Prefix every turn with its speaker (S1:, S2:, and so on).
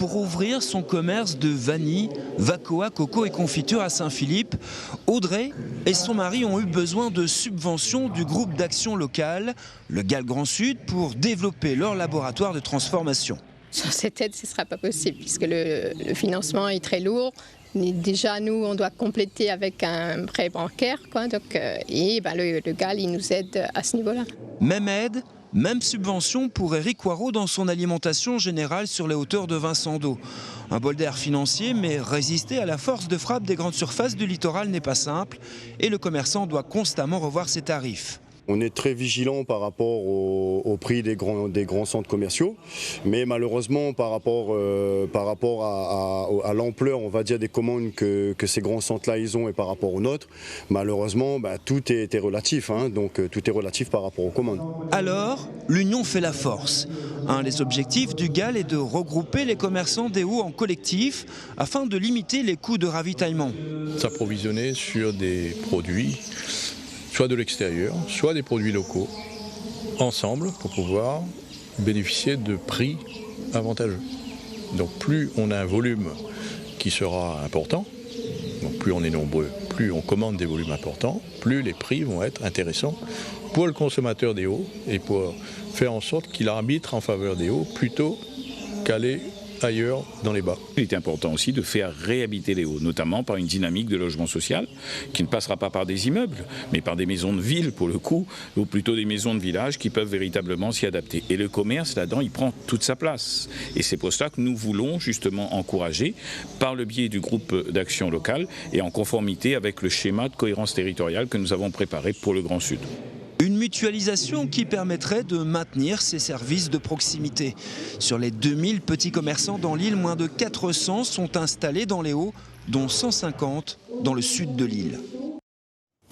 S1: Pour ouvrir son commerce de vanille, Vacoa, coco et confiture à Saint-Philippe, Audrey et son mari ont eu besoin de subventions du groupe d'action locale, le GAL Grand Sud, pour développer leur laboratoire de transformation.
S2: Sans cette aide, ce ne sera pas possible puisque le financement est très lourd. Déjà, nous, on doit compléter avec un prêt bancaire, le GAL, il nous aide à ce niveau-là.
S1: Même aide, même subvention pour Éric Poirot dans son alimentation générale sur les hauteurs de Vincent d'Eau. Un bol d'air financier, mais résister à la force de frappe des grandes surfaces du littoral n'est pas simple et le commerçant doit constamment revoir ses tarifs.
S3: On est très vigilant par rapport au prix des grands centres commerciaux, mais malheureusement par rapport à l'ampleur, on va dire, des commandes que ces grands centres-là ils ont et par rapport aux nôtres, malheureusement tout est relatif, donc tout est relatif par rapport aux commandes.
S1: Alors, l'union fait la force. Un des objectifs du GAL est de regrouper les commerçants des Hauts en collectif afin de limiter les coûts de ravitaillement.
S4: S'approvisionner sur des produits soit de l'extérieur, soit des produits locaux, ensemble pour pouvoir bénéficier de prix avantageux. Donc plus on a un volume qui sera important, donc plus on est nombreux, plus on commande des volumes importants, plus les prix vont être intéressants pour le consommateur des Hauts et pour faire en sorte qu'il arbitre en faveur des Hauts plutôt qu'aller ailleurs dans les bas.
S5: Il est important aussi de faire réhabiter les Hauts, notamment par une dynamique de logement social qui ne passera pas par des immeubles, mais par des maisons de ville pour le coup, ou plutôt des maisons de village qui peuvent véritablement s'y adapter. Et le commerce là-dedans, il prend toute sa place. Et c'est pour ça que nous voulons justement encourager, par le biais du groupe d'action locale et en conformité avec le schéma de cohérence territoriale que nous avons préparé pour le Grand Sud.
S1: Une mutualisation qui permettrait de maintenir ces services de proximité. Sur les 2000 petits commerçants dans l'île, moins de 400 sont installés dans les Hauts, dont 150 dans le sud de l'île.